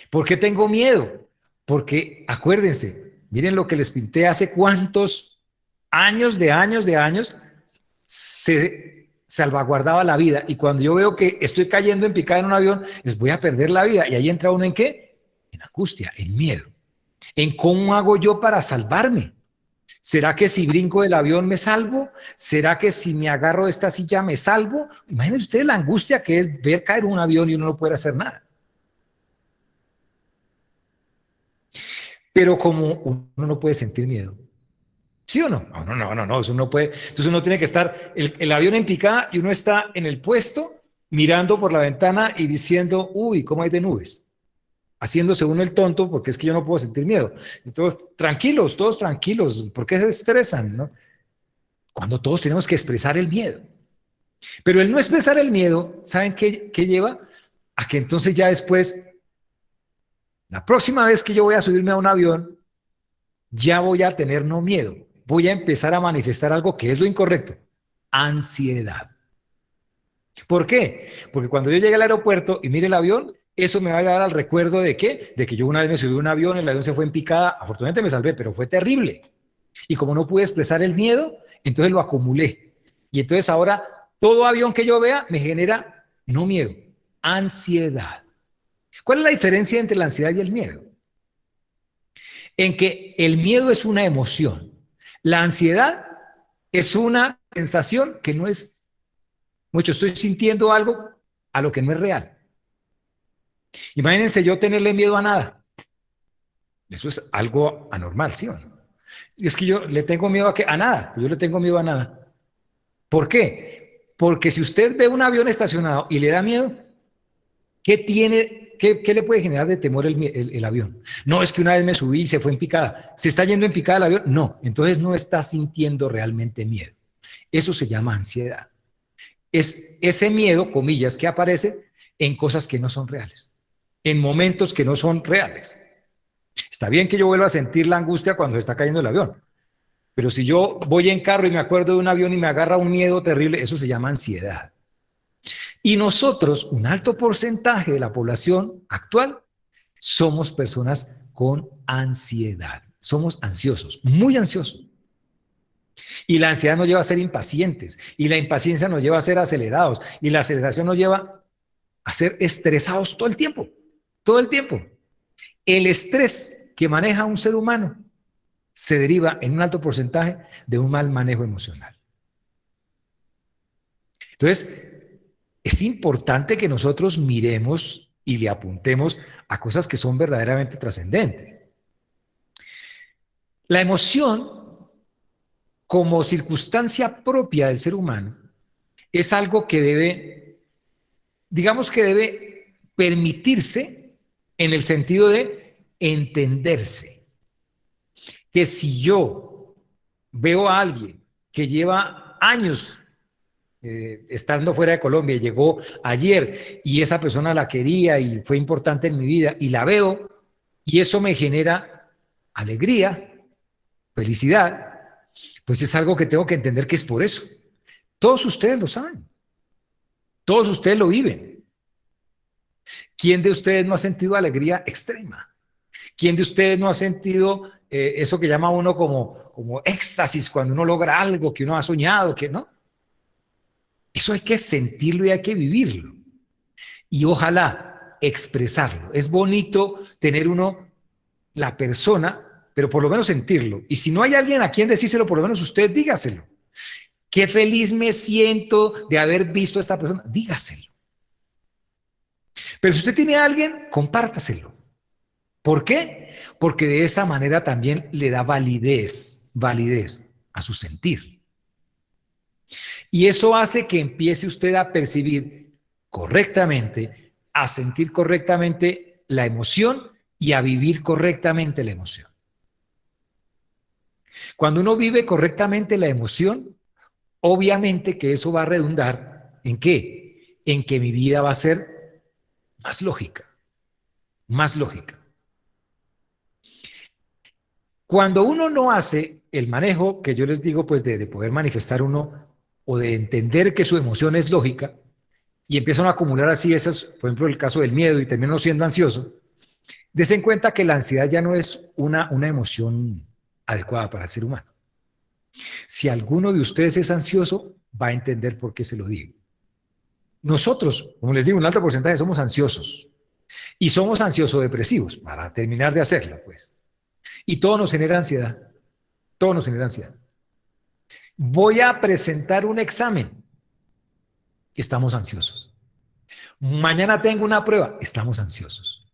¿Por qué tengo miedo? Porque acuérdense, miren lo que les pinté hace cuántos años, se salvaguardaba la vida. Y cuando yo veo que estoy cayendo en picada en un avión, les voy a perder la vida. Y ahí entra uno en qué? En angustia, en miedo. En cómo hago yo para salvarme. ¿Será que si brinco del avión me salvo? ¿Será que si me agarro de esta silla me salvo? Imagínense ustedes la angustia que es ver caer un avión y uno no puede hacer nada. Pero como uno no puede sentir miedo, ¿sí o no? No, eso no puede. Entonces uno tiene que estar, el avión en picada y uno está en el puesto mirando por la ventana y diciendo, uy, ¿cómo hay de nubes? Haciéndose uno el tonto porque es que yo no puedo sentir miedo. Entonces, todos tranquilos, ¿por qué se estresan, no? Cuando todos tenemos que expresar el miedo. Pero el no expresar el miedo, ¿saben qué lleva? A que entonces ya después, la próxima vez que yo voy a subirme a un avión, ya voy a tener no miedo, voy a empezar a manifestar algo que es lo incorrecto, ansiedad. ¿Por qué? Porque cuando yo llegue al aeropuerto y mire el avión, eso me va a llevar al recuerdo de qué, de que yo una vez me subí a un avión, el avión se fue en picada, afortunadamente me salvé, pero fue terrible. Y como no pude expresar el miedo, entonces lo acumulé. Y entonces ahora todo avión que yo vea me genera no miedo, ansiedad. ¿Cuál es la diferencia entre la ansiedad y el miedo? En que el miedo es una emoción, la ansiedad es una sensación que no es mucho, estoy sintiendo algo a lo que no es real. Imagínense yo tenerle miedo a nada, eso es algo anormal, ¿sí o no? Y es que yo le tengo miedo a nada, yo le tengo miedo a nada. ¿Por qué? Porque si usted ve un avión estacionado y le da miedo, ¿qué le puede generar de temor el avión? No, es que una vez me subí y se fue en picada. ¿Se está yendo en picada el avión? No, entonces no está sintiendo realmente miedo. Eso se llama ansiedad. Es ese miedo, comillas, que aparece en cosas que no son reales, en momentos que no son reales. Está bien que yo vuelva a sentir la angustia cuando se está cayendo el avión, pero si yo voy en carro y me acuerdo de un avión y me agarra un miedo terrible, eso se llama ansiedad. Y nosotros, un alto porcentaje de la población actual, somos personas con ansiedad. Somos ansiosos, muy ansiosos. Y la ansiedad nos lleva a ser impacientes. Y la impaciencia nos lleva a ser acelerados. Y la aceleración nos lleva a ser estresados todo el tiempo. Todo el tiempo. El estrés que maneja un ser humano se deriva en un alto porcentaje de un mal manejo emocional. Entonces, es importante que nosotros miremos y le apuntemos a cosas que son verdaderamente trascendentes. La emoción, como circunstancia propia del ser humano, es algo que debe, digamos que debe permitirse en el sentido de entenderse. Que si yo veo a alguien que lleva años estando fuera de Colombia y llegó ayer y esa persona la quería y fue importante en mi vida y la veo y eso me genera alegría, felicidad, pues es algo que tengo que entender que es por eso. Todos ustedes lo saben, todos ustedes lo viven. ¿Quién de ustedes no ha sentido alegría extrema? ¿Quién de ustedes no ha sentido eso que llama uno como éxtasis cuando uno logra algo que uno ha soñado, que no? Eso hay que sentirlo y hay que vivirlo. Y ojalá expresarlo. Es bonito tener uno, la persona, pero por lo menos sentirlo. Y si no hay alguien a quien decírselo, por lo menos usted dígaselo. Qué feliz me siento de haber visto a esta persona. Dígaselo. Pero si usted tiene a alguien, compártaselo. ¿Por qué? Porque de esa manera también le da validez a su sentir. Y eso hace que empiece usted a percibir correctamente, a sentir correctamente la emoción y a vivir correctamente la emoción. Cuando uno vive correctamente la emoción, obviamente que eso va a redundar ¿en qué? En que mi vida va a ser más lógica, más lógica. Cuando uno no hace el manejo que yo les digo, pues de poder manifestar uno o de entender que su emoción es lógica y empiezan a acumular así esos, por ejemplo, el caso del miedo y termino siendo ansioso, des en cuenta que la ansiedad ya no es una emoción adecuada para el ser humano. Si alguno de ustedes es ansioso, va a entender por qué se lo digo. Nosotros, como les digo, un alto porcentaje somos ansiosos y somos ansioso-depresivos, para terminar de hacerla, pues. Y todo nos genera ansiedad, todo nos genera ansiedad. Voy a presentar un examen, estamos ansiosos. Mañana tengo una prueba, estamos ansiosos.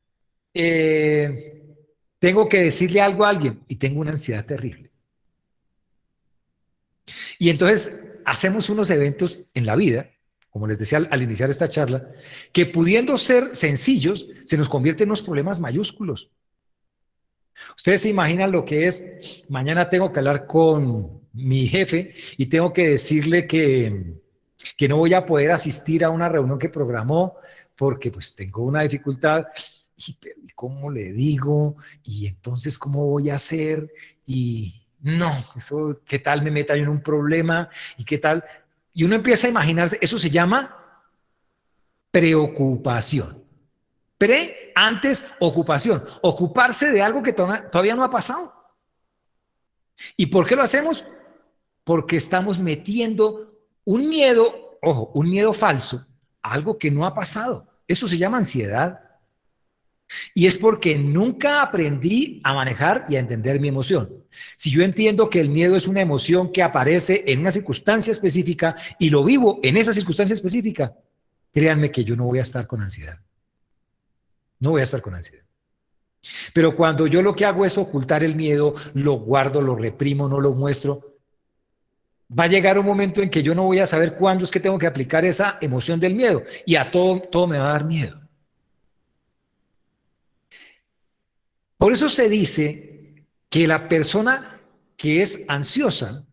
Tengo que decirle algo a alguien y tengo una ansiedad terrible. Y entonces hacemos unos eventos en la vida, como les decía al iniciar esta charla, que pudiendo ser sencillos, se nos convierten en unos problemas mayúsculos. Ustedes se imaginan lo que es, mañana tengo que hablar con mi jefe y tengo que decirle que no voy a poder asistir a una reunión que programó porque pues tengo una dificultad. Y ¿cómo le digo? Y entonces, ¿cómo voy a hacer? Y no, eso, ¿qué tal me meta yo en un problema? ¿Y qué tal? Y uno empieza a imaginarse, eso se llama preocupación. Antes, ocupación. Ocuparse de algo que todavía no ha pasado. ¿Y por qué lo hacemos? Porque estamos metiendo un miedo, ojo, un miedo falso, a algo que no ha pasado. Eso se llama ansiedad. Y es porque nunca aprendí a manejar y a entender mi emoción. Si yo entiendo que el miedo es una emoción que aparece en una circunstancia específica y lo vivo en esa circunstancia específica, créanme que yo no voy a estar con ansiedad. No voy a estar con ansiedad. Pero cuando yo lo que hago es ocultar el miedo, lo guardo, lo reprimo, no lo muestro, va a llegar un momento en que yo no voy a saber cuándo es que tengo que aplicar esa emoción del miedo y a todo me va a dar miedo. Por eso se dice que la persona que es ansiosa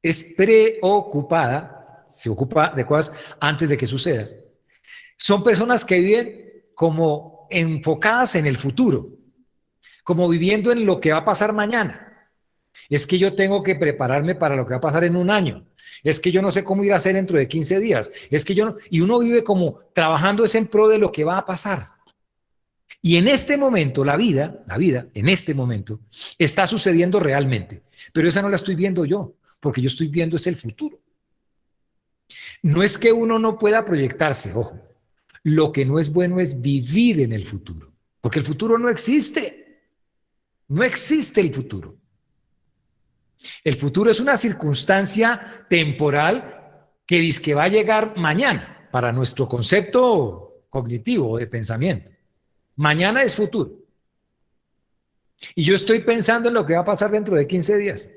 es preocupada, se ocupa de cosas antes de que suceda. Son personas que viven como enfocadas en el futuro, como viviendo en lo que va a pasar mañana. Es que yo tengo que prepararme para lo que va a pasar en un año. Es que yo no sé cómo ir a hacer dentro de 15 días. Es que yo no, y uno vive como trabajando es en pro de lo que va a pasar. Y en este momento, la vida, en este momento, está sucediendo realmente. Pero esa no la estoy viendo yo, porque yo estoy viendo es el futuro. No es que uno no pueda proyectarse, ojo. Lo que no es bueno es vivir en el futuro, porque el futuro no existe. No existe el futuro. El futuro es una circunstancia temporal que dice que va a llegar mañana para nuestro concepto cognitivo de pensamiento. Mañana es futuro. Y yo estoy pensando en lo que va a pasar dentro de 15 días.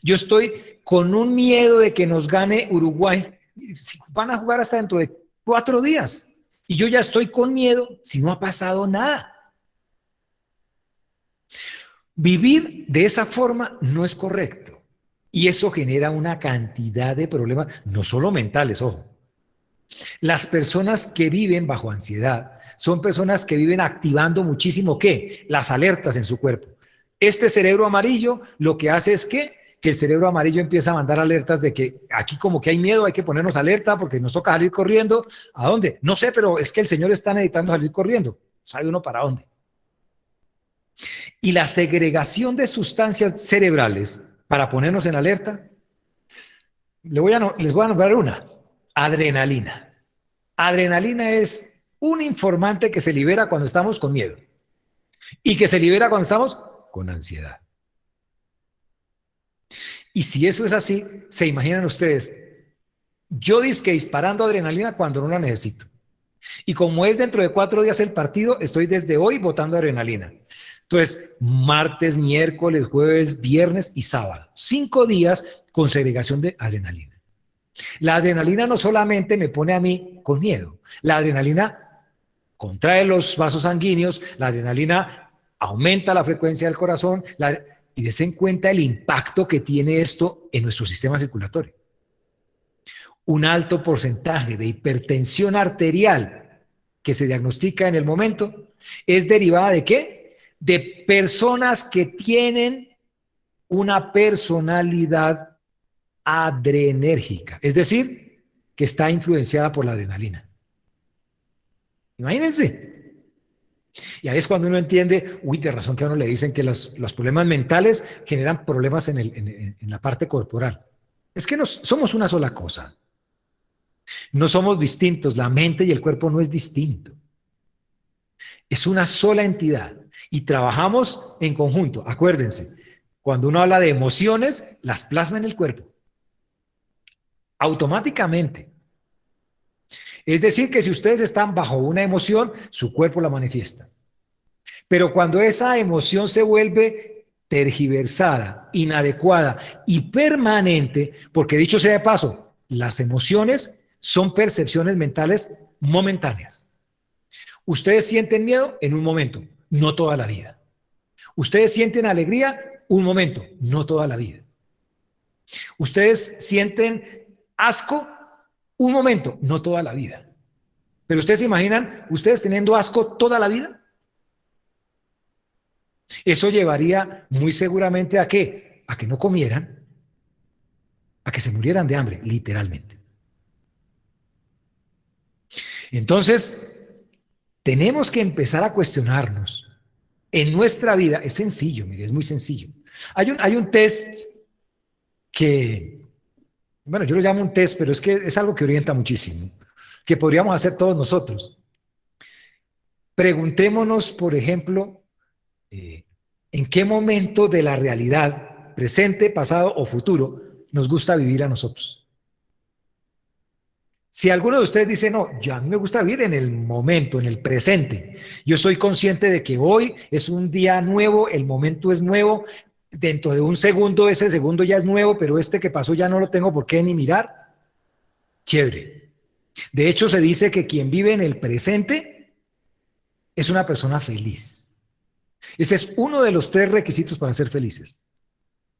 Yo estoy con un miedo de que nos gane Uruguay. Van a jugar hasta dentro de 4 días. Y yo ya estoy con miedo si no ha pasado nada. Vivir de esa forma no es correcto. Y eso genera una cantidad de problemas, no solo mentales, ojo. Las personas que viven bajo ansiedad son personas que viven activando muchísimo, ¿qué? Las alertas en su cuerpo. Este cerebro amarillo lo que hace es que el cerebro amarillo empieza a mandar alertas de que aquí como que hay miedo, hay que ponernos alerta porque nos toca salir corriendo. ¿A dónde? No sé, pero es que el señor está necesitando salir corriendo. ¿Sabe uno para dónde? Y la segregación de sustancias cerebrales para ponernos en alerta, les voy a nombrar una, adrenalina. Adrenalina es un informante que se libera cuando estamos con miedo y que se libera cuando estamos con ansiedad. Y si eso es así, se imaginan ustedes, yo disque disparando adrenalina cuando no la necesito. Y como es dentro de 4 días el partido, estoy desde hoy botando adrenalina. Entonces, martes, miércoles, jueves, viernes y sábado. 5 días con segregación de adrenalina. La adrenalina no solamente me pone a mí con miedo, la adrenalina contrae los vasos sanguíneos, la adrenalina aumenta la frecuencia del corazón, y des en cuenta el impacto que tiene esto en nuestro sistema circulatorio. Un alto porcentaje de hipertensión arterial que se diagnostica en el momento es derivada ¿de qué? De personas que tienen una personalidad adrenérgica, es decir, que está influenciada por la adrenalina. Imagínense. Y ahí es cuando uno entiende, uy, de razón que a uno le dicen que los problemas mentales generan problemas en la parte corporal. Es que somos una sola cosa. No somos distintos, la mente y el cuerpo no es distinto. Es una sola entidad y trabajamos en conjunto. Acuérdense, cuando uno habla de emociones, las plasma en el cuerpo. Automáticamente. Es decir, que si ustedes están bajo una emoción, su cuerpo la manifiesta. Pero cuando esa emoción se vuelve tergiversada, inadecuada y permanente, porque dicho sea de paso, las emociones son percepciones mentales momentáneas. Ustedes sienten miedo en un momento, no toda la vida. Ustedes sienten alegría un momento, no toda la vida. Ustedes sienten asco un momento, no toda la vida. Pero ustedes se imaginan, ustedes teniendo asco toda la vida. Eso llevaría muy seguramente ¿a qué? A que no comieran, a que se murieran de hambre, literalmente. Entonces, tenemos que empezar a cuestionarnos. En nuestra vida, es sencillo, mire, es muy sencillo. Hay un test que, bueno, yo lo llamo un test, pero es que es algo que orienta muchísimo, que podríamos hacer todos nosotros. Preguntémonos, por ejemplo, ¿en qué momento de la realidad, presente, pasado o futuro, nos gusta vivir a nosotros? Si alguno de ustedes dice, no, ya a mí me gusta vivir en el momento, en el presente. Yo soy consciente de que hoy es un día nuevo, el momento es nuevo, dentro de un segundo ese segundo ya es nuevo, pero este que pasó ya no lo tengo por qué ni mirar. Chévere. De hecho, se dice que quien vive en el presente es una persona feliz. Ese es uno de los 3 requisitos para ser felices.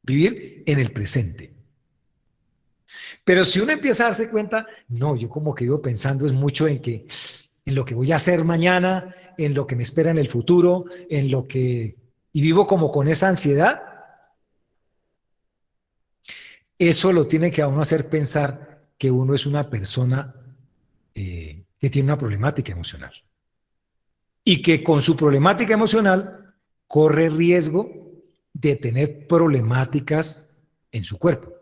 Vivir en el presente. Pero si uno empieza a darse cuenta, no, yo como que vivo pensando es mucho en lo que voy a hacer mañana, en lo que me espera en el futuro, y vivo como con esa ansiedad, eso lo tiene que a uno hacer pensar que uno es una persona que tiene una problemática emocional. Y que con su problemática emocional corre riesgo de tener problemáticas en su cuerpo.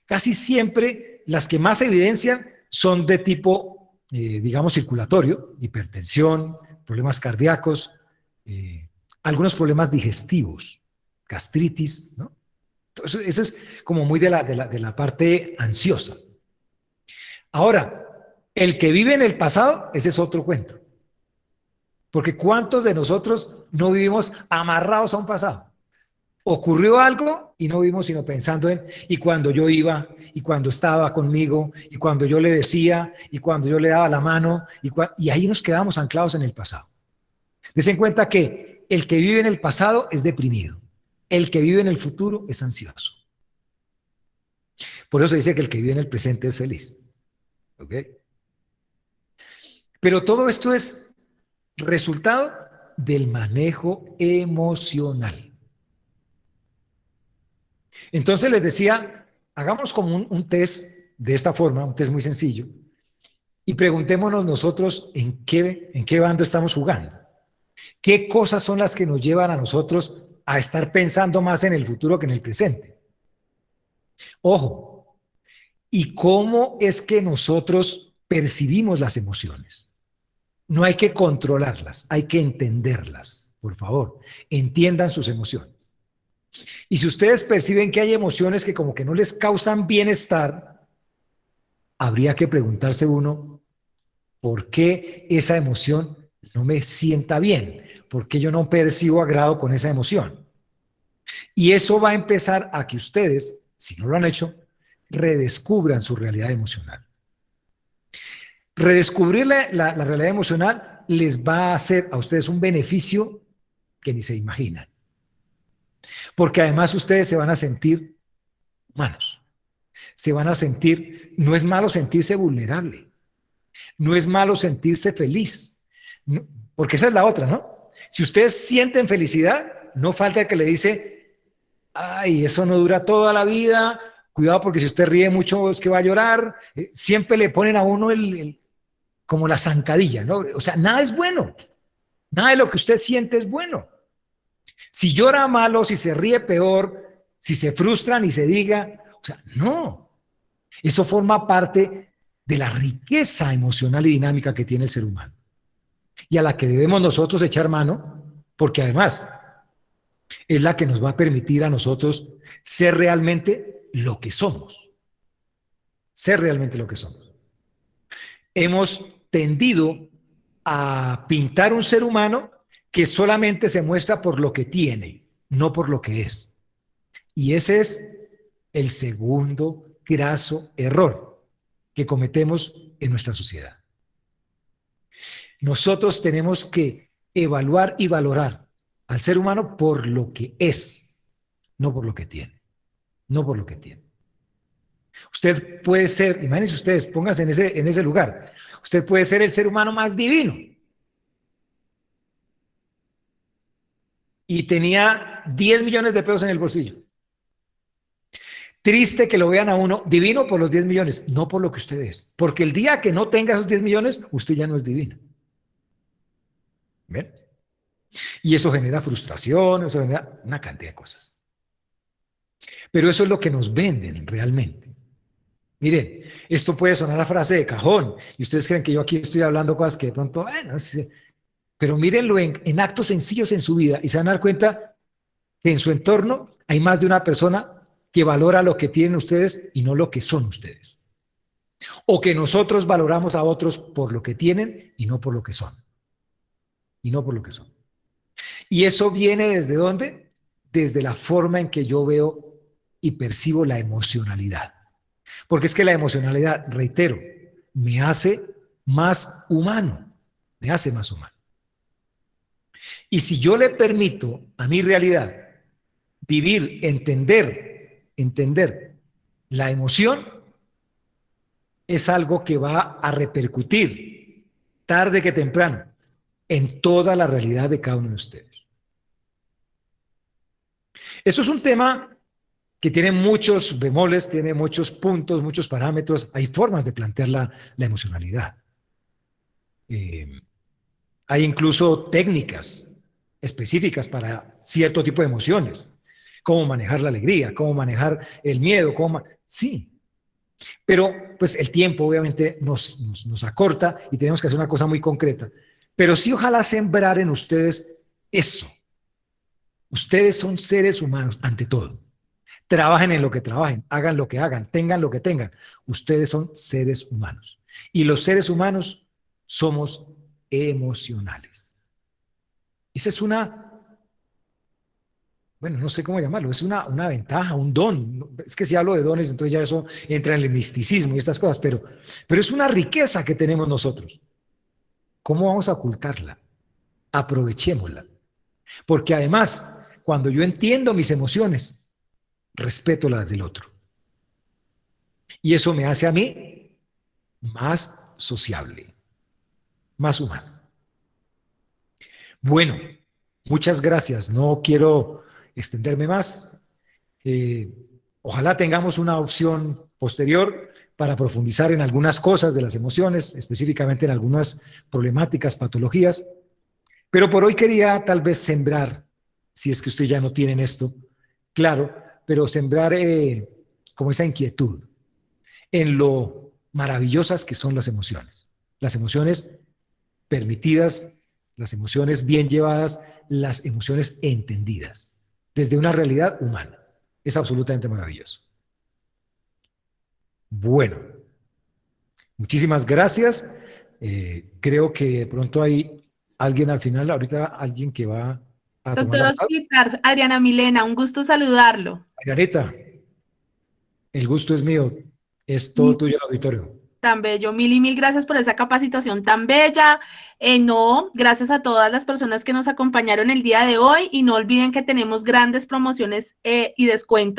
Casi siempre las que más evidencian son de tipo, digamos, circulatorio, hipertensión, problemas cardíacos, algunos problemas digestivos, gastritis, ¿no? Entonces, eso es como muy de la parte ansiosa. Ahora, el que vive en el pasado, ese es otro cuento. Porque ¿cuántos de nosotros no vivimos amarrados a un pasado? Ocurrió algo y no vivimos sino pensando en, y cuando yo iba, y cuando estaba conmigo, y cuando yo le decía, y cuando yo le daba la mano, y ahí nos quedamos anclados en el pasado. Des en cuenta que el que vive en el pasado es deprimido, el que vive en el futuro es ansioso. Por eso se dice que el que vive en el presente es feliz. ¿Ok? Pero todo esto es resultado del manejo emocional. Entonces les decía, hagamos como un test de esta forma, un test muy sencillo, y preguntémonos nosotros en qué bando estamos jugando. ¿Qué cosas son las que nos llevan a nosotros a estar pensando más en el futuro que en el presente? Ojo, ¿y cómo es que nosotros percibimos las emociones? No hay que controlarlas, hay que entenderlas. Por favor, entiendan sus emociones. Y si ustedes perciben que hay emociones que como que no les causan bienestar, habría que preguntarse uno, ¿por qué esa emoción no me sienta bien? ¿Por qué yo no percibo agrado con esa emoción? Y eso va a empezar a que ustedes, si no lo han hecho, redescubran su realidad emocional. Redescubrir la realidad emocional les va a hacer a ustedes un beneficio que ni se imaginan. Porque además ustedes se van a sentir humanos. Se van a sentir, no es malo sentirse vulnerable, no es malo sentirse feliz, porque esa es la otra, ¿no? Si ustedes sienten felicidad, no falta el que le dice, ay, eso no dura toda la vida, cuidado porque si usted ríe mucho es que va a llorar. Siempre le ponen a uno como la zancadilla, ¿no? O sea, nada es bueno, nada de lo que usted siente es bueno. Si llora malo, si se ríe peor, si se frustran y se diga, o sea, no. Eso forma parte de la riqueza emocional y dinámica que tiene el ser humano y a la que debemos nosotros echar mano, porque además es la que nos va a permitir a nosotros ser realmente lo que somos. Ser realmente lo que somos. Hemos tendido a pintar un ser humano que solamente se muestra por lo que tiene, no por lo que es. Y ese es el segundo graso error que cometemos en nuestra sociedad. Nosotros tenemos que evaluar y valorar al ser humano por lo que es, no por lo que tiene, no por lo que tiene. Usted puede ser, imagínense ustedes, pónganse en ese lugar, usted puede ser el ser humano más divino y tenía 10 millones de pesos en el bolsillo. Triste que lo vean a uno divino por los 10 millones, no por lo que usted es. Porque el día que no tenga esos 10 millones, usted ya no es divino. ¿Ven? Y eso genera frustración, eso genera una cantidad de cosas. Pero eso es lo que nos venden realmente. Miren, esto puede sonar a frase de cajón, y ustedes creen que yo aquí estoy hablando cosas que de pronto, bueno, sí, pero mírenlo en actos sencillos en su vida y se van a dar cuenta que en su entorno hay más de una persona que valora lo que tienen ustedes y no lo que son ustedes. O que nosotros valoramos a otros por lo que tienen y no por lo que son. Y no por lo que son. ¿Y eso viene desde dónde? Desde la forma en que yo veo y percibo la emocionalidad. Porque es que la emocionalidad, reitero, me hace más humano. Me hace más humano. Y si yo le permito a mi realidad vivir, entender la emoción, es algo que va a repercutir tarde que temprano en toda la realidad de cada uno de ustedes. Esto es un tema que tiene muchos bemoles, tiene muchos puntos, muchos parámetros, hay formas de plantear la emocionalidad. Hay incluso técnicas específicas para cierto tipo de emociones, cómo manejar la alegría, cómo manejar el miedo, sí, pero pues el tiempo obviamente nos acorta y tenemos que hacer una cosa muy concreta, pero sí ojalá sembrar en ustedes eso. Ustedes son seres humanos ante todo. Trabajen en lo que trabajen, hagan lo que hagan, tengan lo que tengan. Ustedes son seres humanos. Y los seres humanos somos emocionales. Esa es bueno, no sé cómo llamarlo, es una ventaja, un don. Es que si hablo de dones, entonces ya eso entra en el misticismo y estas cosas, pero es una riqueza que tenemos nosotros. ¿Cómo vamos a ocultarla? Aprovechémosla. Porque además, cuando yo entiendo mis emociones, respeto las del otro. Y eso me hace a mí más sociable, más humano. Bueno, muchas gracias. No quiero extenderme más. Ojalá tengamos una opción posterior para profundizar en algunas cosas de las emociones, específicamente en algunas problemáticas, patologías. Pero por hoy quería tal vez sembrar, si es que usted ya no tienen esto, claro, pero sembrar como esa inquietud en lo maravillosas que son las emociones permitidas, las emociones bien llevadas, las emociones entendidas desde una realidad humana. Es absolutamente maravilloso. Bueno, muchísimas gracias. Creo que de pronto hay alguien al final, ahorita alguien que va a tomar Doctor la palabra. Osquitar, Adriana Milena, un gusto saludarlo. Margarita, el gusto es mío. Es todo tuyo el auditorio. Tan bello, mil y mil gracias por esa capacitación tan bella. No, gracias a todas las personas que nos acompañaron el día de hoy y no olviden que tenemos grandes promociones y descuentos.